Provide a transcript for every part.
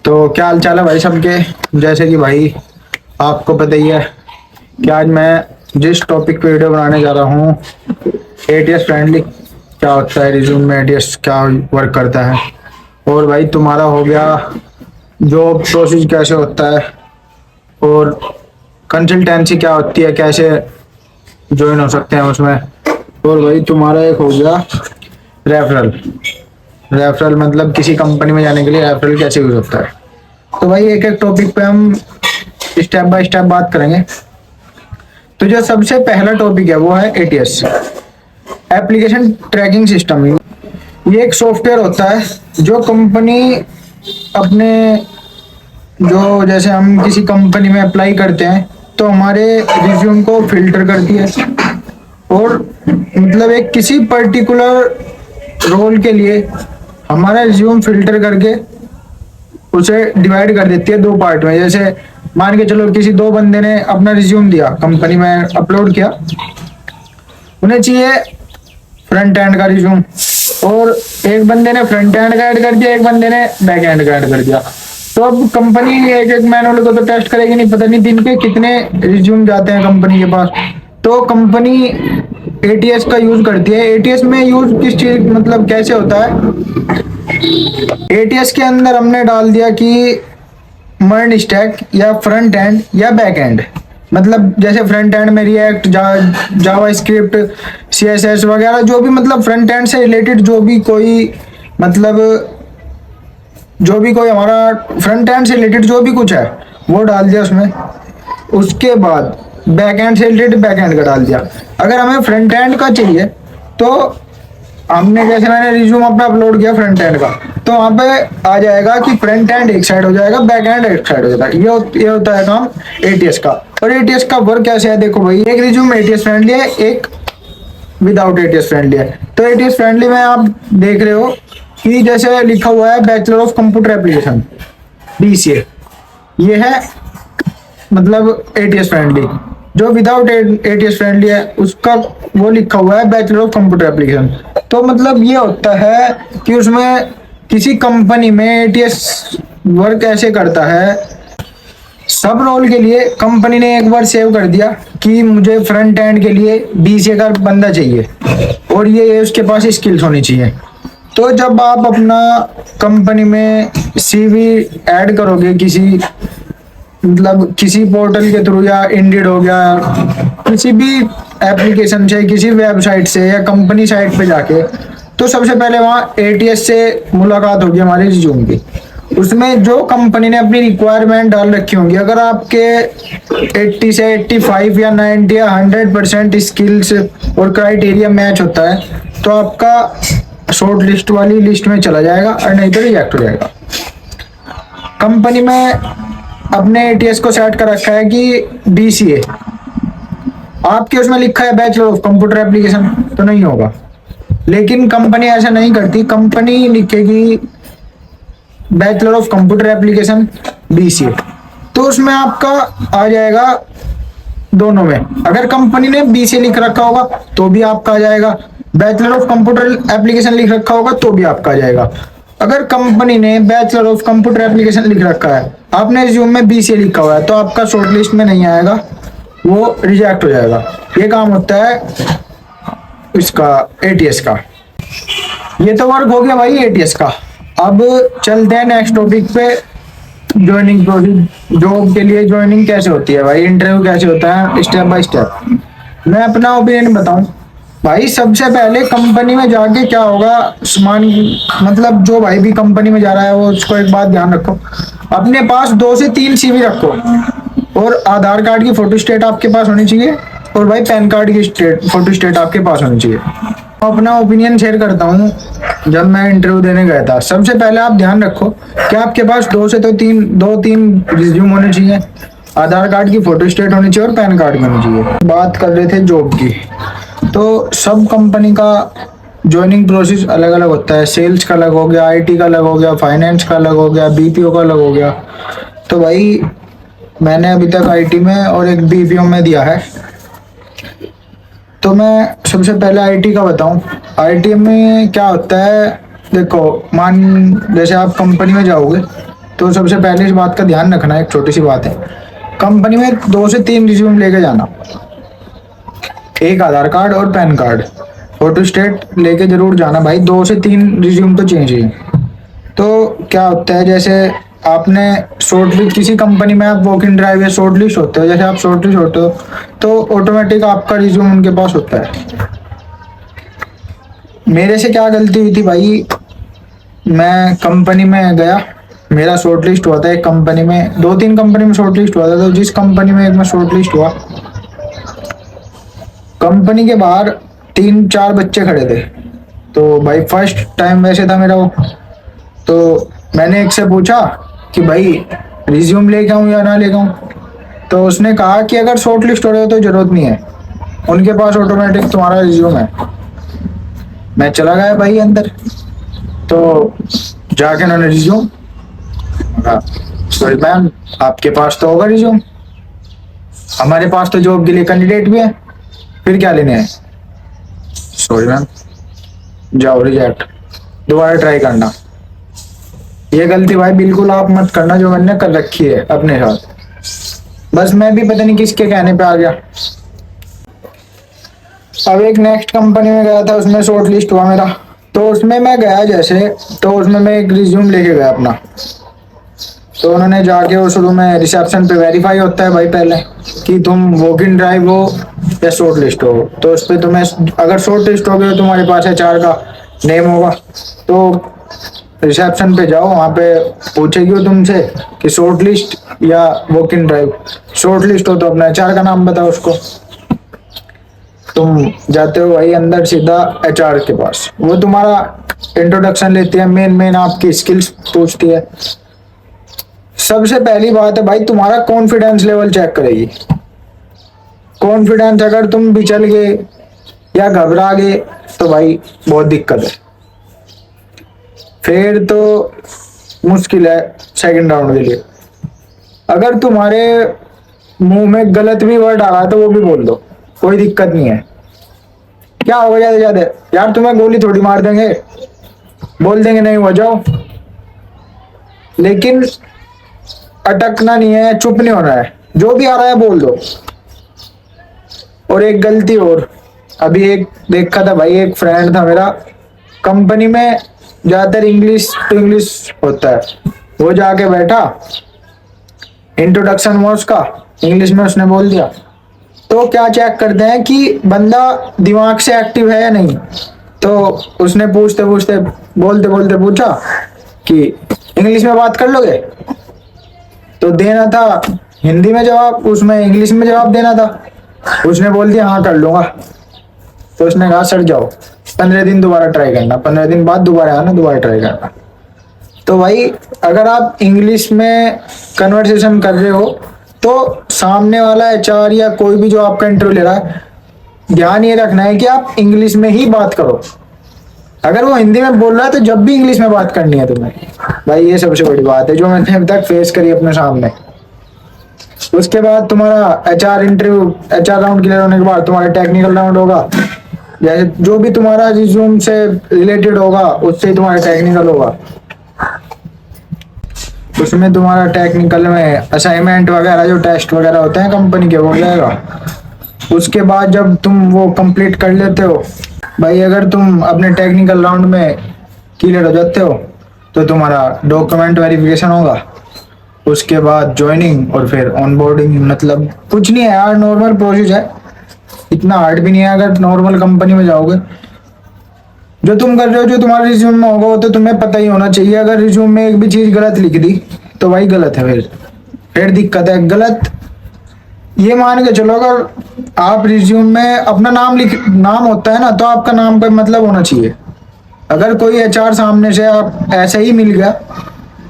तो क्या हाल चाल है भाई सबके। जैसे कि भाई आपको पता ही है कि आज मैं जिस टॉपिक पे वीडियो बनाने जा रहा हूँ, एटीएस फ्रेंडली क्या होता है, रिज्यूम में एटीएस क्या वर्क करता है, और भाई तुम्हारा हो गया जॉब प्रोसेस कैसे होता है, और कंसल्टेंसी क्या होती है, कैसे ज्वाइन हो सकते हैं उसमें, और भाई तुम्हारा एक हो गया रेफरल। रेफरल मतलब किसी कंपनी में जाने के लिए रेफरल कैसे यूज होता है। तो भाई एक एक टॉपिक पे हम स्टेप बाय स्टेप बात करेंगे। तो जो सबसे पहला टॉपिक है वो है एटीएस, एप्लीकेशन ट्रैकिंग सिस्टम। ये एक सॉफ्टवेयर होता है जो कंपनी अपने, जो जैसे हम किसी कंपनी में अप्लाई करते हैं तो हमारे रिज्यूम को फिल्टर करती है, और मतलब एक किसी पर्टिकुलर रोल के लिए हमारा रिज्यूम फिल्टर करके उसे डिवाइड कर देती है दो पार्ट में। जैसे मान के चलो किसी दो बंदे ने अपना रिज्यूम दिया, कंपनी में अपलोड किया, उन्हें चाहिए फ्रंट एंड का रिज्यूम, और एक बंदे ने फ्रंट एंड का ऐड कर दिया, एक बंदे ने बैक एंड का ऐड कर दिया। तो अब कंपनी एक एक मैनुअल को तो टेस्ट करेगी नहीं, पता नहीं दिन के कितने रिज्यूम जाते हैं कंपनी के पास। तो कंपनी एटीएस का यूज करती है। एटीएस में यूज किस चीज, मतलब कैसे होता है, एटीएस के अंदर हमने डाल दिया कि मर्ज स्टैक या फ्रंट एंड या बैक एंड। मतलब जैसे फ्रंट एंड में रिएक्ट, जावा स्क्रिप्ट, सीएसएस वगैरह, जो भी मतलब फ्रंट एंड से रिलेटेड जो भी कोई, मतलब जो भी कोई हमारा फ्रंट एंड से रिलेटेड जो भी कुछ है वो डाल दिया उसमें। उसके बाद बैक एंड से रिलेटेड बैक एंड का डाल दिया। अगर हमें फ्रंट एंड का चाहिए तो हमने, जैसे मैंने रिज्यूम अपना अपलोड किया फ्रंट एंड का, तो वहाँ पे आ जाएगा कि फ्रंट एंड एक साइड हो जाएगा, बैक एंड एक साइड हो जाएगा। ये होता है काम एटीएस का। और एटीएस का वर्क कैसे है, देखो भाई, एक रिज्यूम एटीएस फ्रेंडली है, एक विदाउट एटीएस फ्रेंडली है। तो एटीएस फ्रेंडली में आप देख रहे हो कि जैसे लिखा हुआ है bachelor of computer application BCA, ये है मतलब एटीएस फ्रेंडली। जो विदाउट एटीएस फ्रेंडली है उसका वो लिखा हुआ है बैचलर ऑफ कंप्यूटर एप्लीकेशन। तो मतलब ये होता है कि उसमें किसी कंपनी में एटीएस वर्क ऐसे करता है, सब रोल के लिए कंपनी ने एक बार सेव कर दिया कि मुझे फ्रंट एंड के लिए बीसीए का बंदा चाहिए और ये उसके पास स्किल्स होनी चाहिए। तो जब आप अपना कंपनी में सीवी ऐड करोगे किसी, मतलब किसी पोर्टल के थ्रू या इंडीड हो गया, किसी भी एप्लीकेशन से, किसी वेबसाइट से या कंपनी साइट पे जाके, तो सबसे पहले वहाँ एटीएस से मुलाकात होगी हमारे रिज्यूम की। उसमें जो कंपनी ने अपनी रिक्वायरमेंट डाल रखी होंगी, अगर आपके 80 से 85 या 90 या 100% स्किल्स और क्राइटेरिया मैच होता है तो आपका शॉर्ट लिस्ट वाली लिस्ट में चला जाएगा, और नहीं तो रिजेक्ट हो जाएगा। कंपनी में अपने एटीएस को सेट कर रखा है कि बीसीए, आपके उसमें लिखा है बैचलर ऑफ कंप्यूटर एप्लीकेशन, तो नहीं होगा। लेकिन कंपनी ऐसा नहीं करती, कंपनी लिखेगी bachelor of computer application BCA, तो उसमें आपका आ जाएगा दोनों में। अगर कंपनी ने बीसीए लिख रखा होगा तो भी आपका आ जाएगा, बैचलर ऑफ कंप्यूटर एप्लीकेशन लिख रखा होगा तो भी आपका आ जाएगा। अगर कंपनी ने बैचलर ऑफ कंप्यूटर एप्लीकेशन लिख रखा है, आपने रिज्यूम में बीसीए लिखा हुआ है, तो आपका शॉर्ट लिस्ट में नहीं आएगा, वो रिजेक्ट हो जाएगा। ये काम होता है इसका, एटीएस का। ये तो वर्क हो गया भाई एटीएस का। अब चलते हैं नेक्स्ट टॉपिक पे, ज्वाइनिंग प्रोसेस। जॉब के लिए ज्वाइनिंग कैसे होती है भाई, इंटरव्यू कैसे होता है, स्टेप बाय स्टेप मैं अपना ओपिनियन बताऊं भाई। सबसे पहले कंपनी में जाके क्या होगा, मतलब जो भाई भी कंपनी में जा रहा है वो उसको एक बात ध्यान रखो, अपने पास 2 से 3 सीवी रखो, और आधार कार्ड की फोटो स्टेट आपके पास होनी चाहिए, और भाई पैन कार्ड की फोटो स्टेट आपके पास होनी चाहिए। अपना ओपिनियन शेयर करता हूँ। जब मैं इंटरव्यू देने गया था, सबसे पहले आप ध्यान रखो कि आपके पास 2 से 3 रिज्यूम होने चाहिए, आधार कार्ड की फोटो स्टेट होनी चाहिए और पैन कार्ड की होनी चाहिए। बात कर रहे थे जॉब की, तो सब कंपनी का ज्वाइनिंग प्रोसेस अलग अलग होता है। सेल्स का अलग हो गया, आईटी का अलग हो गया, फाइनेंस का अलग हो गया, बीपीओ का अलग हो गया। तो भाई मैंने अभी तक आईटी में और एक बीपीओ में दिया है, तो मैं सबसे पहले आईटी का बताऊं। आईटी में क्या होता है, देखो मान जैसे आप कंपनी में जाओगे तो सबसे पहले इस बात का ध्यान रखना, एक छोटी सी बात है, कंपनी में 2 से 3 रिज्यूम लेके जाना, एक आधार कार्ड और पैन कार्ड, फोटो स्टेट लेके जरूर जाना भाई। 2 से 3 रिज्यूम तो चाहिए। तो क्या होता है, जैसे आपने शॉर्टलिस्ट किसी कंपनी में आप वॉक इन ड्राइव या शॉर्टलिस्ट होते हो, जैसे आप शॉर्टलिस्ट होते हो तो ऑटोमेटिक आपका रिज्यूम उनके पास होता है। मेरे से क्या गलती हुई थी भाई, मैं कंपनी में गया, मेरा शॉर्टलिस्ट हुआ था एक कंपनी में, 2-3 कंपनी में शॉर्टलिस्ट हुआ था। तो जिस कंपनी में एक में शॉर्टलिस्ट हुआ, कंपनी के बाहर 3-4 बच्चे खड़े थे। तो भाई फर्स्ट टाइम वैसे था मेरा वो, तो मैंने एक से पूछा कि भाई रिज्यूम लेके आऊँ या ना लेके आऊँ। तो उसने कहा कि अगर शॉर्ट लिस्ट हो रहे हो तो जरूरत नहीं है, उनके पास ऑटोमेटिक तुम्हारा रिज्यूम है। मैं चला गया भाई अंदर, तो जाके उन्होंने रिज्यूम, सॉरी मैम आपके पास तो होगा रिज्यूम, हमारे पास तो जॉब के लिए कैंडिडेट भी है, फिर क्या लेने हैं। सॉरी मैम, जाओ रिजेक्ट, दोबारा ट्राई करना। ये गलती भाई बिल्कुल आप मत करना जो मैंने कर रखी है अपने साथ। बस मैं भी पता नहीं किसके कहने पे आ गया। अब एक नेक्स्ट कंपनी में गया था, उसमें शॉर्ट लिस्ट हुआ मेरा, तो उसमें मैं गया जैसे, तो उसमें मैं एक रिज्यूम लेके गया अपना। तो उन्होंने जाके वो शुरू में रिसेप्शन पे वेरीफाई होता है भाई पहले कि तुम वॉक इन ड्राइव हो या शॉर्ट लिस्ट हो। तो उस पर तुम्हें अगर शॉर्ट लिस्ट हो गए तो तुम्हारे पास HR का नेम होगा, तो रिसेप्शन पे जाओ, वहाँ पे पूछेगी वो तुमसे कि शॉर्ट लिस्ट या walk in drive. Short list हो तो अपना HR का नाम बताओ उसको। तुम जाते हो भाई अंदर सीधा HR के पास, वो तुम्हारा इंट्रोडक्शन लेती है, मेन आपकी स्किल्स पूछती है। सबसे पहली बात है भाई, तुम्हारा कॉन्फिडेंस लेवल चेक करेगी। कॉन्फिडेंस अगर तुम बिचल गए या घबरा गए तो भाई बहुत दिक्कत है, फिर तो मुश्किल है सेकंड राउंड के लिए। अगर तुम्हारे मुंह में गलत भी वर्ड आ रहा है तो वो भी बोल दो, कोई दिक्कत नहीं है। क्या होगा ज्यादा ज्यादा यार, तुम्हें गोली थोड़ी मार देंगे, बोल देंगे नहीं हो जाओ, लेकिन अटकना नहीं है, चुप नहीं होना है, जो भी आ रहा है बोल दो। और एक गलती और, अभी एक देखा था भाई, एक फ्रेंड था मेरा, कंपनी में ज्यादातर इंग्लिश टू इंग्लिश होता है, वो जाके बैठा, इंट्रोडक्शन हुआ उसका, इंग्लिश में उसने बोल दिया। तो क्या चेक करते हैं कि बंदा दिमाग से एक्टिव है या नहीं। तो उसने पूछते पूछते बोलते बोलते पूछा कि इंग्लिश में बात कर लोगे, तो देना था हिंदी में जवाब, उसमें इंग्लिश में जवाब देना था। उसने बोल दिया हाँ कर लूंगा। तो उसने कहा सर जाओ, 15 दिन दोबारा ट्राई करना, 15 दिन बाद दोबारा आना, दोबारा ट्राई करना। तो भाई अगर आप इंग्लिश में कन्वर्सेशन कर रहे हो तो सामने वाला HR या कोई भी जो आपका इंटरव्यू ले रहा है, ध्यान ये रखना है कि आप इंग्लिश में ही बात करो। अगर वो हिंदी में बोल रहा है तो जब भी इंग्लिश में बात करनी है तुम्हें। भाई ये सबसे बड़ी बात है जो मैंने अभी तक फेस करी अपने सामने। उसके बाद तुम्हारा HR interview, HR round clear होने के बाद तुम्हारा टेक्निकल राउंड होगा, जैसे जो भी तुम्हारा रिज्यूम से रिलेटेड होगा उससे ही तुम्हारा टेक्निकल होगा। उसमें तुम्हारा टेक्निकल में असाइनमेंट वगैरह जो टेस्ट वगैरह होते हैं कंपनी के, वो हो जाएगा। उसके बाद जब तुम वो कंप्लीट कर लेते हो भाई, अगर तुम अपने टेक्निकल राउंड में क्लियर हो जाते हो तो तुम्हारा डॉक्यूमेंट वेरिफिकेशन होगा, उसके बाद ज्वाइनिंग और फिर ऑनबोर्डिंग। मतलब कुछ नहीं है यार, नॉर्मल प्रोसेस है, इतना हार्ड भी नहीं है। अगर नॉर्मल कंपनी में जाओगे, जो तुम कर रहे हो, जो तुम्हारे रिज्यूम में होगा वो तो तुम्हें पता ही होना चाहिए। अगर रिज्यूम में एक भी चीज गलत लिख दी तो भाई गलत है, फिर दिक्कत है। गलत ये मान के चलो, अगर आप रिज्यूम में अपना नाम होता है ना, तो आपका नाम का मतलब होना चाहिए। अगर कोई HR सामने से आप ऐसे ही मिल गया,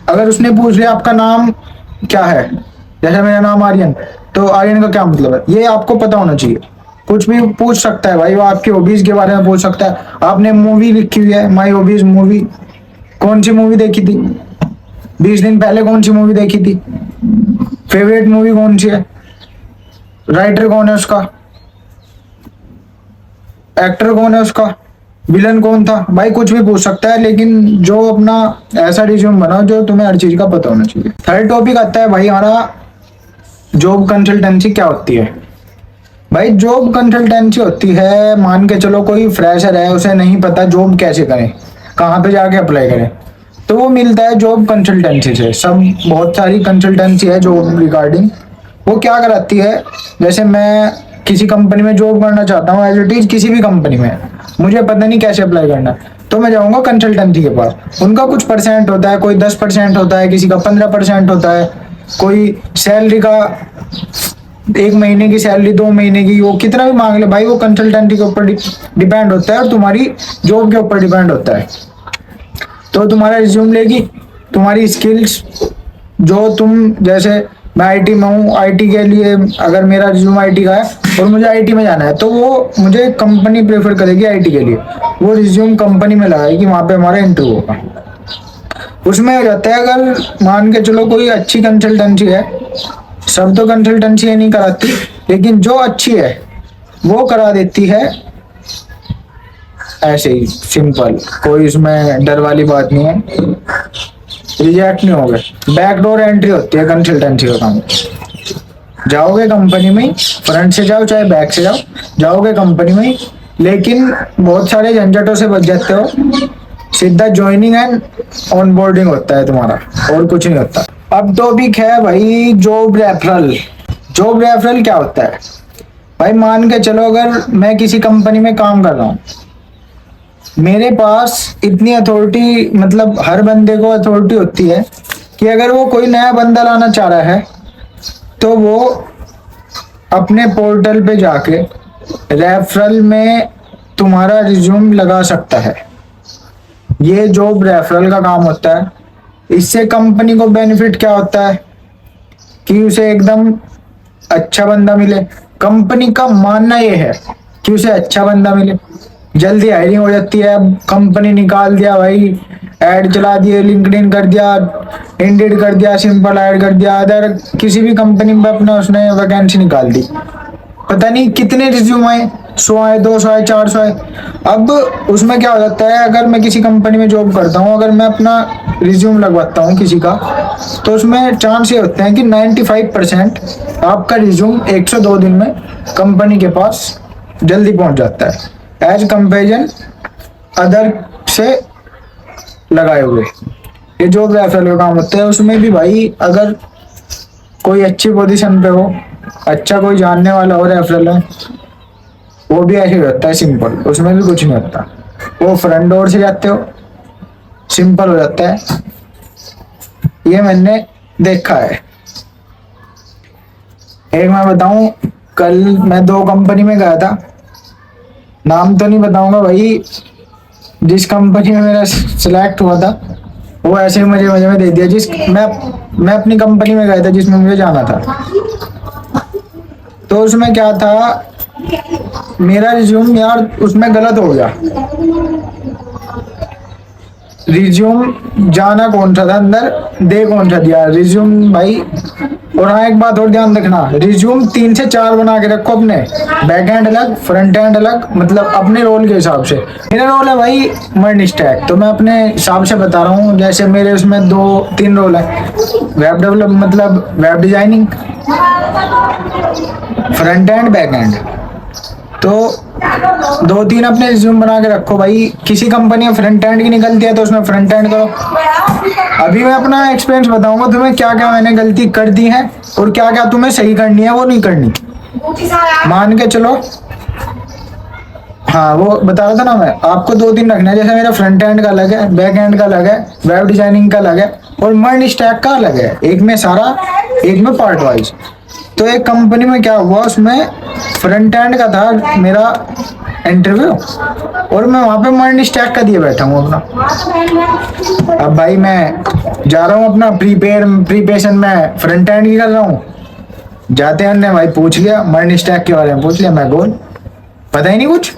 अगर उसने पूछ लिया आपका नाम क्या है, जैसे मेरा नाम आर्यन, तो आर्यन का क्या मतलब है ये आपको पता होना चाहिए। कुछ भी पूछ सकता है भाई, वो आपकी हॉबीज के बारे में पूछ सकता है। आपने मूवी लिखी हुई है, माई हॉबीज मूवी, कौन सी मूवी देखी थी 20 दिन पहले, कौन सी मूवी देखी थी, फेवरेट मूवी कौन सी है, राइटर कौन है उसका, एक्टर कौन है उसका, विलन कौन था भाई, कुछ भी पूछ सकता है, लेकिन जो अपना ऐसा रिज्यूम बनाओ जो तुम्हें हर चीज का पता होना चाहिए। थर्ड टॉपिक आता है भाई हमारा, जॉब कंसल्टेंसी क्या होती है। भाई जॉब कंसल्टेंसी होती है, मान के चलो कोई फ्रेशर है, उसे नहीं पता जॉब कैसे करें, कहाँ पे जाके अप्लाई करें, तो वो मिलता है जॉब कंसल्टेंसी से। सब बहुत सारी कंसल्टेंसी है जॉब रिगार्डिंग। वो क्या कराती है, जैसे मैं किसी कंपनी में जॉब करना चाहता हूँ, एज इट इज किसी भी कंपनी में, मुझे पता नहीं कैसे अप्लाई करना, तो मैं जाऊंगा कंसल्टेंसी के पास। उनका कुछ परसेंट होता है, कोई 10% होता है, किसी का 15% होता है, कोई सैलरी का 1 महीने की सैलरी, 2 महीने की, वो कितना भी मांग ले भाई, वो कंसल्टेंसी के ऊपर डिपेंड होता है और तुम्हारी जॉब के ऊपर डिपेंड होता है। तो तुम्हारा रिज्यूम लेगी, तुम्हारी स्किल्स, जो तुम, जैसे मैं आईटी में हूँ, आईटी के लिए अगर मेरा रिज्यूम आईटी का है और मुझे आईटी में जाना है, तो वो मुझे कंपनी प्रेफर करेगी आईटी के लिए, वो रिज्यूम कंपनी में लगाएगी, वहां पे हमारा इंटरव्यू होगा। उसमें हो जाता है, अगर मान के चलो कोई अच्छी कंसल्टेंसी है, सब तो कंसल्टेंसी ये नहीं कराती, लेकिन जो अच्छी है वो करा देती है ऐसे ही सिंपल, कोई इसमें डर वाली बात नहीं है, रिजेक्ट नहीं होगे। बैकडोर एंट्री होती है कंसल्टेंसी का काम। जाओगे कंपनी में, फ्रंट से जाओ चाहे बैक से जाओ, जाओगे कंपनी में, लेकिन बहुत सारे झंझटों से बच जाते हो, सीधा ज्वाइनिंग एंड ऑनबोर्डिंग होता है तुम्हारा, और कुछ नहीं होता। अब तो भी है भाई जॉब रेफरल। जॉब रेफरल क्या होता है भाई, मान के चलो अगर मैं किसी कंपनी में काम कर रहा हूँ, मेरे पास इतनी अथॉरिटी, मतलब हर बंदे को अथॉरिटी होती है कि अगर वो कोई नया बंदा लाना चाह रहा है, तो वो अपने पोर्टल पे जाके रेफरल में तुम्हारा रिज्यूम लगा सकता है। ये जॉब रेफरल का काम होता है। इससे कंपनी को बेनिफिट क्या होता है कि उसे एकदम अच्छा बंदा मिले। कंपनी का मानना ये है कि उसे अच्छा बंदा मिले, जल्दी हायरिंग हो जाती है। अब कंपनी निकाल दिया भाई, ऐड चला दिए, लिंक्डइन कर दिया, इंडीड कर दिया, सिंपल ऐड कर दिया, अदर किसी भी कंपनी में अपना उसने वैकेंसी निकाल दी, पता नहीं कितने रिज्यूम आए, 100 आए, 200 आए, 400 आए। अब उसमें क्या हो जाता है, अगर मैं किसी कंपनी में जॉब करता हूँ, अगर मैं अपना रिज्यूम लगवाता हूँ किसी का, तो उसमें चांस ये होते हैं कि 95% आपका रिज्यूम 102 दिन में कंपनी के पास जल्दी पहुंच जाता है, एज कंपेरिजन अदर से लगाए हुए। ये जॉब रेफरल का काम होता है। उसमें भी भाई अगर कोई अच्छी पोजीशन पे हो, अच्छा कोई जानने वाला हो रेफरल है, वो भी ऐसे ही होता है सिंपल, उसमें भी कुछ नहीं होता। वो फ्रंट डोर से जाते हो, सिंपल हो जाता है, ये मैंने देखा है। एक मैं बताऊं, कल मैं 2 कंपनी में गया था, नाम तो नहीं बताऊंगा भाई। जिस कंपनी में मेरा सिलेक्ट हुआ था, वो ऐसे ही मजे मजे में दे दिया। मैं अपनी कंपनी में गया था जिसमें मुझे जाना था, तो उसमें क्या था, मेरा रिज्यूम यार उसमें गलत हो गया। रिज्यूम जाना कौन सा था अंदर, दे कौन सा दिया रिज्यूम भाई। और हाँ, एक बात और ध्यान रखना, रिज्यूम 3 से 4 बना के रखो अपने, बैक एंड अलग, फ्रंट एंड अलग, मतलब अपने रोल के हिसाब से। मेरा रोल है भाई मर्न स्टैक, तो मैं अपने हिसाब से बता रहा हूँ। जैसे मेरे उसमें 2-3 रोल है, वेब डेवलप मतलब web designing, front end back and. तो 2-3 अपने रिज्यूम बना के रखो भाई। किसी कंपनी में फ्रंट एंड की निकलती है तो उसमें फ्रंट एंड करो। अभी मैं अपना एक्सपीरियंस बताऊंगा तुम्हें, क्या क्या मैंने गलती कर दी है और क्या क्या तुम्हें सही करनी है, वो नहीं करनी। मान के चलो, हाँ वो बता रहा था ना मैं आपको, 2-3 रखना है। जैसे मेरा फ्रंट एंड का अलग है, बैक एंड का अलग है, वेब डिजाइनिंग का अलग है, और मर्न स्टैक का अलग है। एक में सारा, एक में पार्ट वाइज। तो एक कंपनी में क्या हुआ, उसमें फ्रंट एंड का था मेरा इंटरव्यू, और मैं वहां पे मर्न स्टैक का दिए बैठा हूँ अपना। अब भाई मैं जा रहा हूँ अपना प्रीपेरेशन में फ्रंट एंड की कर रहा हूँ, जाते हैं ने भाई पूछ लिया मर्न स्टैक के बारे में, पूछ लिया, मैं गोल, पता ही नहीं कुछ।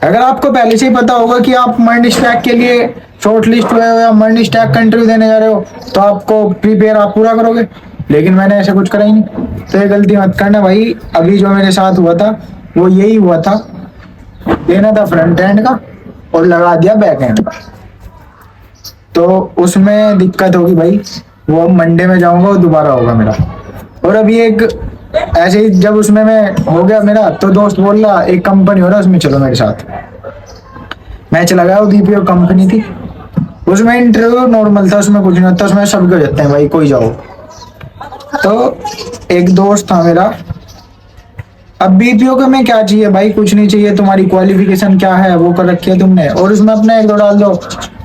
अगर आपको पहले से ही पता होगा कि आप मर्न स्टैक के लिए शॉर्ट लिस्ट हुए हो या मर्न स्टैक का इंटरव्यू देने जा रहे हो, तो आपको प्रीपेयर आप पूरा करोगे, लेकिन मैंने ऐसा कुछ करा ही नहीं। तो ये गलती मत करना भाई। अभी जो मेरे साथ हुआ था वो यही हुआ था, देना था फ्रंट एंड का और लगा दिया बैकएंड का। तो उसमें दिक्कत होगी भाई, वो अब मंडे में जाऊंगा और दोबारा होगा मेरा। और अभी एक ऐसे ही जब उसमें मैं हो गया मेरा, तो दोस्त बोल रहा एक कंपनी हो रहा उसमें चलो मेरे साथ। मैं चला गया, वो बीपीओ कंपनी थी। उसमें इंटरव्यू नॉर्मल था, उसमें कुछ नहीं होता, उसमें सबके हो जाते हैं भाई, कोई जाओ। तो एक दोस्त था मेरा, अब बीपीओ का में क्या चाहिए भाई, कुछ नहीं चाहिए, तुम्हारी क्वालिफिकेशन क्या है वो कर रखी है तुमने, और उसमें अपना एक दो डाल दो,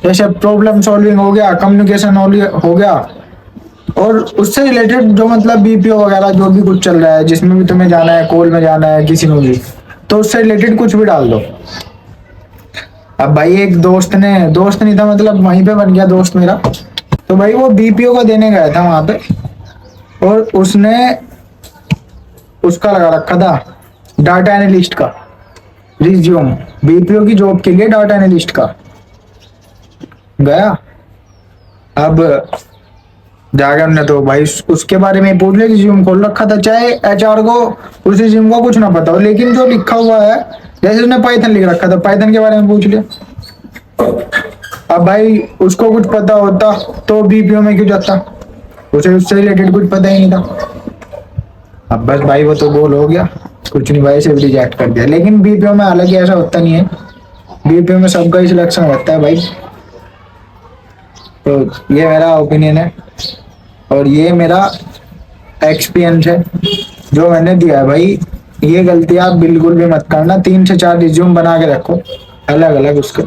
जैसे प्रॉब्लम सॉल्विंग हो गया, कम्युनिकेशन हो गया, और उससे रिलेटेड जो मतलब बीपीओ वगैरह जो भी कुछ चल रहा है, जिसमें भी तुम्हें जाना है, कॉल में जाना है किसी में भी, तो उससे रिलेटेड कुछ भी डाल दो। अब भाई एक दोस्त नहीं था, मतलब वहीं पे बन गया दोस्त मेरा। तो भाई वो बीपीओ का देने गया था वहां पे, और उसने उसका लगा रखा था डाटा एनालिस्ट का रिज्यूम, बीपीओ की जॉब के लिए डाटा एनालिस्ट का। गया, अब जाकर हमने तो भाई उसके बारे में पूछ लिया, रिज्यूम खोल रखा था, चाहे एचआर को उस रिज्यूम का कुछ ना पता हो, लेकिन जो लिखा हुआ है, जैसे उसने पाइथन लिख रखा था, पाइथन के बारे में पूछ लिया। अब भाई उसको कुछ पता होता तो बीपीओ में क्यों जाता, उसे उससे रिलेटेड कुछ पता ही नहीं था। अब बस भाई वो तो गोल हो गया, कुछ नहीं भाई, सिर्फ रिजेक्ट कर दिया। लेकिन बीपीओ में हालांकि ऐसा होता नहीं है, बीपीओ में सबका ही सिलेक्शन होता है भाई। तो ये मेरा ओपिनियन है, और ये मेरा एक्सपीरियंस है जो मैंने दिया है भाई। ये गलती आप बिल्कुल भी मत करना, 3 से 4 रिज्यूम बना के रखो अलग अलग उसके।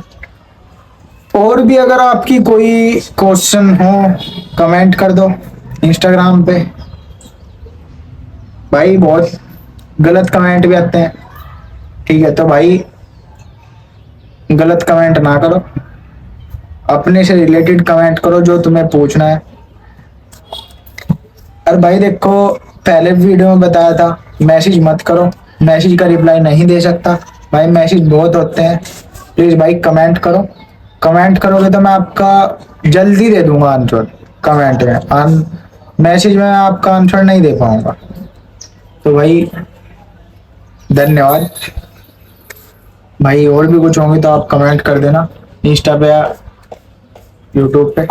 और भी अगर आपकी कोई क्वेश्चन हो कमेंट कर दो इंस्टाग्राम पे। भाई बहुत गलत कमेंट भी आते हैं, ठीक है, तो भाई गलत कमेंट ना करो, अपने से रिलेटेड कमेंट करो जो तुम्हें पूछना है। और भाई देखो, पहले वीडियो में बताया था मैसेज मत करो, मैसेज का रिप्लाई नहीं दे सकता भाई, मैसेज बहुत होते हैं। प्लीज भाई कमेंट करो, कमेंट करोगे तो मैं आपका जल्दी दे दूंगा आंसर, कमेंट में मैसेज में आपका आंसर नहीं दे पाऊंगा। तो भाई धन्यवाद भाई, और भी कुछ होंगे तो आप कमेंट कर देना इंस्टा पे या यूट्यूब पे।